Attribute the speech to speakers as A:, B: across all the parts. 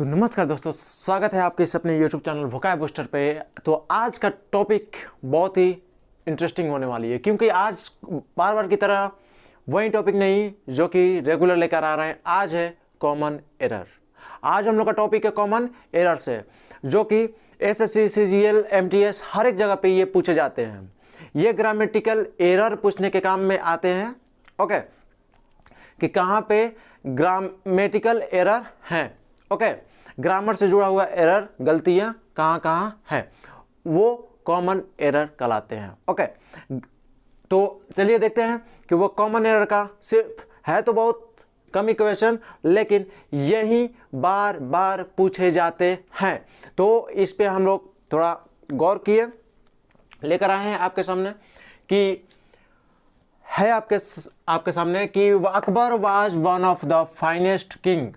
A: तो नमस्कार दोस्तों, स्वागत है आपके इस अपने YouTube चैनल वोकैब बूस्टर पे। तो आज का टॉपिक बहुत ही इंटरेस्टिंग होने वाली है, क्योंकि आज बार बार की तरह वही टॉपिक नहीं जो कि रेगुलर लेकर आ रहे हैं। आज है कॉमन एरर। आज हम लोग का टॉपिक है कॉमन एरर से, जो कि SSC, CGL, MTS हर एक जगह पे ये पूछे जाते हैं। ये ग्रामेटिकल एरर पूछने के काम में आते हैं। ओके, कि कहाँ पे ग्रामेटिकल एरर हैं। ओके, ग्रामर से जुड़ा हुआ एरर, गलतियाँ कहाँ कहाँ हैं, वो कॉमन एरर कहलाते हैं। ओके, तो चलिए देखते हैं कि वो कॉमन एरर का सिर्फ है तो बहुत कम ही क्वेश्चन, लेकिन यही बार बार पूछे जाते हैं। तो इस पे हम लोग थोड़ा गौर किए, लेकर आए हैं आपके सामने कि है आपके सामने कि Akbar was one of the finest king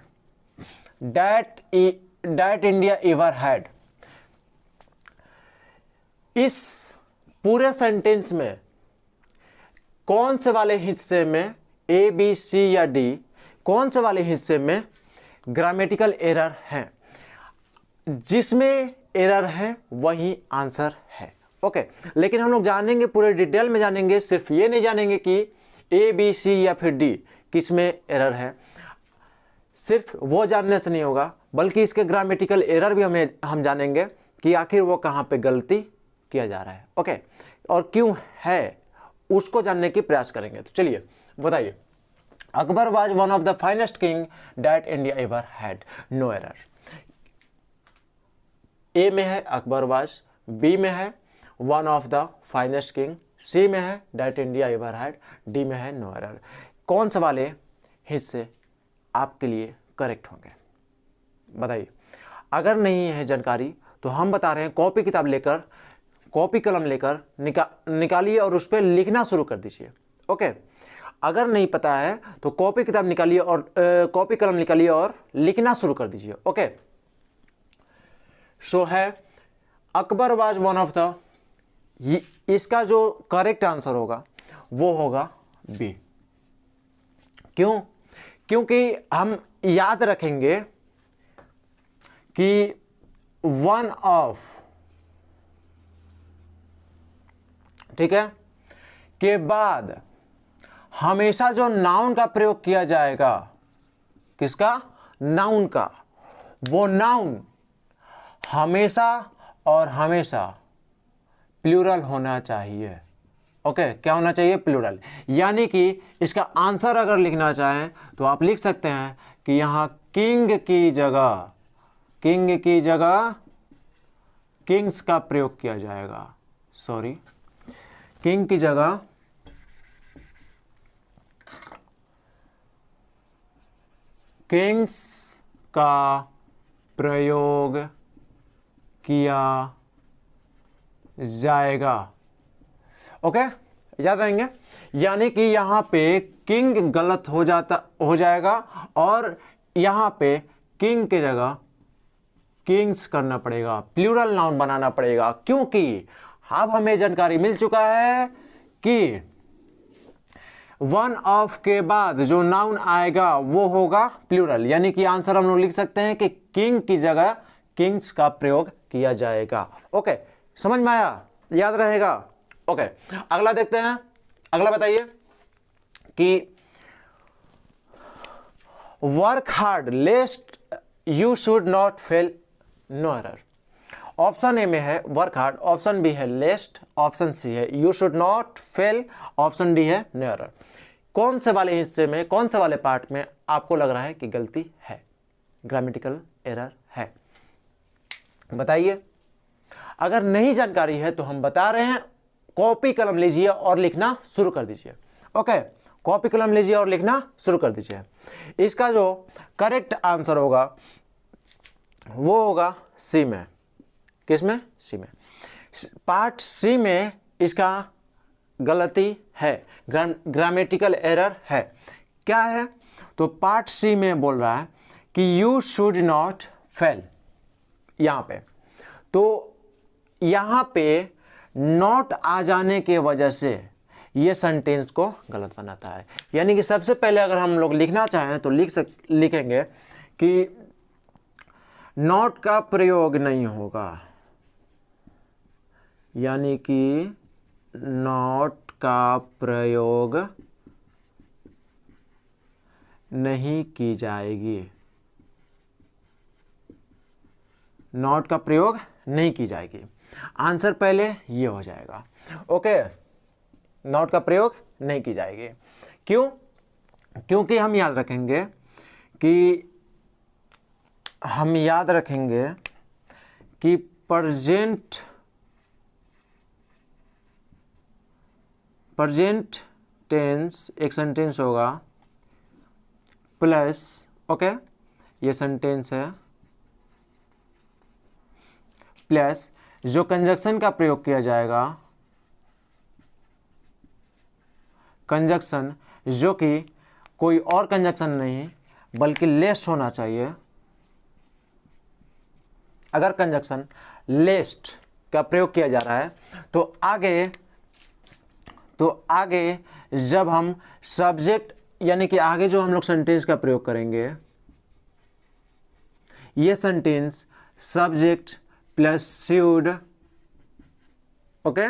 A: that India ever had. इस पूरे सेंटेंस में कौन से वाले हिस्से में A, B, C या D, कौन से वाले हिस्से में ग्रामेटिकल एरर है? जिसमें एरर है वही आंसर है। ओके, लेकिन हम लोग जानेंगे, पूरे डिटेल में जानेंगे। सिर्फ ये नहीं जानेंगे कि A, B, C या फिर D किस में एरर है। सिर्फ वो जानने से नहीं होगा, बल्कि इसके ग्रामेटिकल एरर भी हम जानेंगे कि आखिर वो कहाँ पे गलती किया जा रहा है। ओके, और क्यों है उसको जानने की प्रयास करेंगे। तो चलिए बताइए, Akbar was one of the finest king that India ever had, no error. A में है अकबर वाज, बी में है one of the finest king, C में है that India ever had, D में है नो एरर। कौन से वाले हिस्से आपके लिए करेक्ट होंगे बताइए। अगर नहीं है जानकारी तो हम बता रहे हैं, कॉपी किताब लेकर, कॉपी कलम लेकर निकालिए और उस पर लिखना शुरू कर दीजिए। ओके, अगर नहीं पता है तो कॉपी किताब निकालिए और कॉपी कलम निकालिए और लिखना शुरू कर दीजिए। ओके, सो है Akbar was one of the, इसका जो करेक्ट आंसर होगा वो होगा बी। क्यों? क्योंकि हम याद रखेंगे कि वन ऑफ, ठीक है, के बाद हमेशा जो नाउन का प्रयोग किया जाएगा, किसका? नाउन का। वो नाउन हमेशा और हमेशा प्लूरल होना चाहिए। ओके, क्या होना चाहिए? प्लूरल। यानी कि इसका आंसर अगर लिखना चाहें तो आप लिख सकते हैं कि यहाँ किंग की जगह किंग्स का प्रयोग किया जाएगा। सॉरी, किंग की जगह किंग्स का प्रयोग किया जाएगा। ओके, याद रहेंगे। यानी कि यहां पे किंग गलत हो जाएगा और यहां पे किंग की जगह किंग्स करना पड़ेगा, प्लूरल नाउन बनाना पड़ेगा। क्योंकि अब हमें जानकारी मिल चुका है कि वन ऑफ के बाद जो नाउन आएगा वो होगा प्लूरल। यानी कि आंसर हम लोग लिख सकते हैं कि किंग की जगह किंग्स का प्रयोग किया जाएगा। ओके, समझ में आया? याद रहेगा। ओके, अगला देखते हैं। अगला बताइए कि work hard lest you should not fail, no error. Option A में है वर्क हार्ड, ऑप्शन बी है लेस्ट, ऑप्शन सी है you should not fail, option D है नो एरर। कौन से वाले हिस्से में, कौन से वाले पार्ट में आपको लग रहा है कि गलती है, ग्रामेटिकल एरर है? बताइए। अगर नहीं जानकारी है तो हम बता रहे हैं, कॉपी कलम लीजिए और लिखना शुरू कर दीजिए। ओके, कॉपी कलम लीजिए और लिखना शुरू कर दीजिए। इसका जो करेक्ट आंसर होगा वो होगा सी में। किस में? सी में। पार्ट सी में इसका गलती है, ग्रामेटिकल एरर है। क्या है? तो पार्ट सी में बोल रहा है कि यू शुड नॉट फेल। यहां पे तो यहां पे नॉट आ जाने के वजह से ये सेंटेंस को गलत बनाता है। यानी कि सबसे पहले अगर हम लोग लिखना चाहें तो लिखेंगे कि नॉट का प्रयोग नहीं होगा, यानी कि नॉट का प्रयोग नहीं की जाएगी, नॉट का प्रयोग नहीं की जाएगी। आंसर पहले ये हो जाएगा। ओके, नॉट का प्रयोग नहीं की जाएगी। क्यों? क्योंकि हम याद रखेंगे कि प्रेजेंट टेंस एक सेंटेंस होगा प्लस, ओके, ये सेंटेंस है, प्लस जो कंजक्शन का प्रयोग किया जाएगा, कंजक्शन जो कि कोई और कंजक्शन नहीं बल्कि लेस्ट होना चाहिए। अगर कंजक्शन लेस्ट का प्रयोग किया जा रहा है तो आगे जब हम सब्जेक्ट, यानी कि आगे जो हम लोग सेंटेंस का प्रयोग करेंगे, ये sentence subject plus should, okay,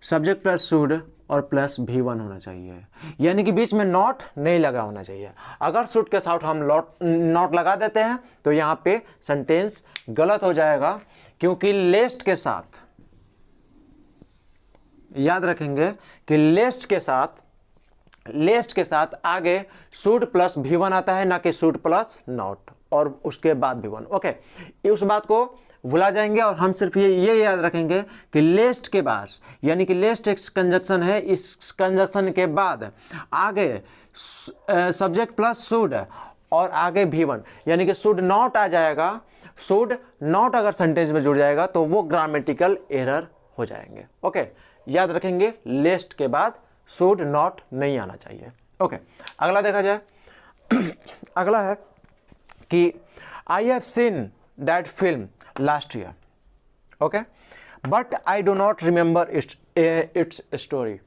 A: subject plus should और प्लस V1 होना चाहिए, यानी कि बीच में नॉट नहीं लगा होना चाहिए। अगर शुड के साथ हम नॉट लगा देते हैं तो यहाँ पे सेंटेंस गलत हो जाएगा, क्योंकि लेस्ट के साथ, याद रखेंगे कि लेस्ट के साथ आगे शुड प्लस V1 आता है, ना कि शुड प्लस नॉट और उसके बाद V1। ओके, उस बात को भुला जाएंगे और हम सिर्फ ये याद रखेंगे कि लेस्ट के बाद, यानी कि लेस्ट एक कंजक्शन है, इस कंजक्शन के बाद आगे सब्जेक्ट प्लस शुड और आगे V1, यानी कि शुड नॉट आ जाएगा। शुड नॉट अगर सेंटेंस में जुड़ जाएगा तो वो ग्रामेटिकल एरर हो जाएंगे। ओके, याद रखेंगे लेस्ट के बाद शुड नॉट नहीं आना चाहिए। ओके, अगला देखा जाए। अगला है कि I have seen that film last year, okay, but I do not remember its story.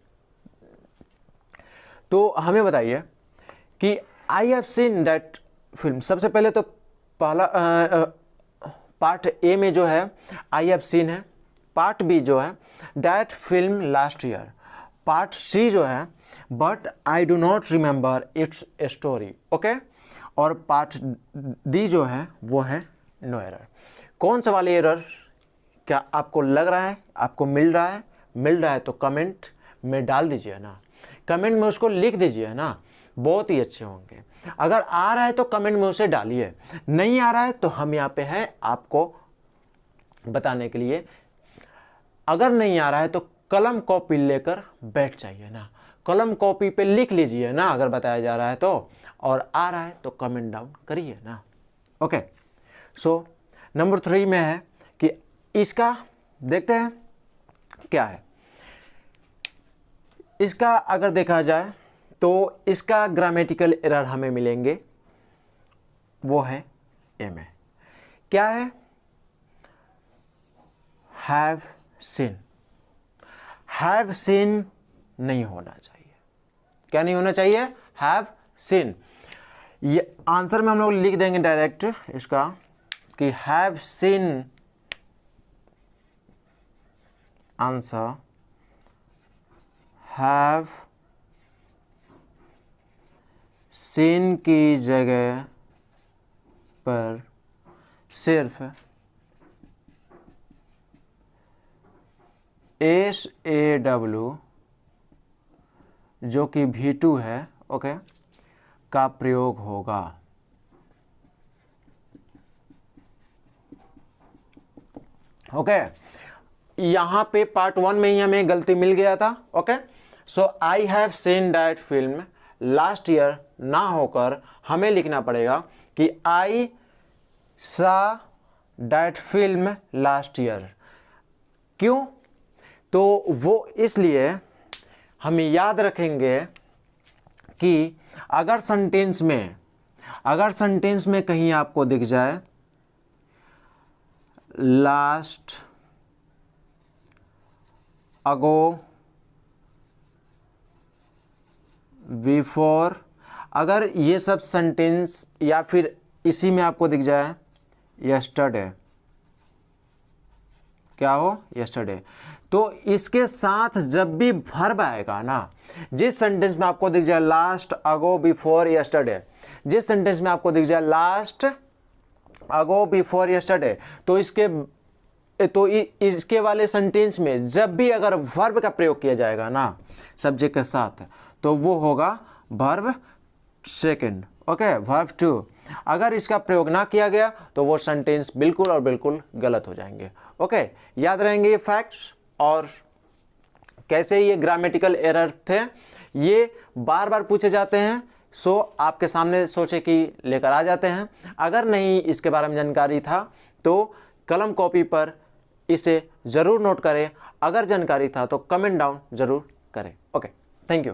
A: तो हमें बताइए कि I have seen that film, सबसे पहले तो पहला पार्ट ए में जो है आई हैव सीन है, पार्ट बी जो है that film last year, part C जो है but I do not remember its story, okay, और पार्ट डी जो है वो है नो एरर। कौन सा वाले एरर क्या आपको लग रहा है, आपको मिल रहा है तो कमेंट में डाल दीजिए ना, कमेंट में उसको लिख दीजिए ना, बहुत ही अच्छे होंगे। अगर आ रहा है तो कमेंट में उसे डालिए, नहीं आ रहा है तो हम यहाँ पे हैं आपको बताने के लिए। अगर नहीं आ रहा है तो कलम कॉपी लेकर बैठ जाइए ना, कलम कॉपी पे लिख लीजिए ना अगर बताया जा रहा है तो, और आ रहा है तो कमेंट डाउन करिए ना। ओके, सो नंबर 3 में है कि इसका देखते हैं क्या है। इसका अगर देखा जाए तो इसका ग्रामेटिकल एरर हमें मिलेंगे, वो है ए में। क्या है? Have seen. हैव सीन नहीं होना चाहिए। क्या नहीं होना चाहिए? Have seen. ये आंसर में हम लोग लिख देंगे डायरेक्ट इसका कि have seen, answer have seen की जगह पर सिर्फ SAW जो कि V2 है, ओके, का प्रयोग होगा। ओके, यहाँ पे पार्ट 1 में ही हमें गलती मिल गया था। Okay, so I have seen that film last year ना होकर हमें लिखना पड़ेगा कि आई सा दैट फिल्म लास्ट ईयर। क्यों? तो वो इसलिए हम याद रखेंगे कि अगर सेंटेंस में कहीं आपको दिख जाए लास्ट, अगो, बिफोर, अगर ये सब सेंटेंस या फिर इसी में आपको दिख जाए यस्टरडे, क्या हो, यस्टरडे। तो इसके साथ जब भी वर्ब आएगा ना, जिस सेंटेंस में आपको दिख जाए लास्ट, अगो, बिफोर, यस्टरडे, जिस सेंटेंस में आपको दिख जाए लास्ट, अगो, बिफोर, यस्टरडे, तो इसके वाले सेंटेंस में जब भी अगर वर्ब का प्रयोग किया जाएगा ना सब्जेक्ट के साथ, तो वो होगा verb second, okay, verb two. अगर इसका प्रयोग ना किया गया तो वो सेंटेंस बिल्कुल और बिल्कुल गलत हो जाएंगे, ओके। याद रहेंगे ये फैक्ट्स, और कैसे ये ग्रामेटिकल एरर थे ये बार बार पूछे जाते हैं। सो आपके सामने सोचे कि लेकर आ जाते हैं। अगर नहीं इसके बारे में जानकारी था तो कलम कॉपी पर इसे ज़रूर नोट करें, अगर जानकारी था तो कमेंट डाउन ज़रूर करें, ओके। Thank you.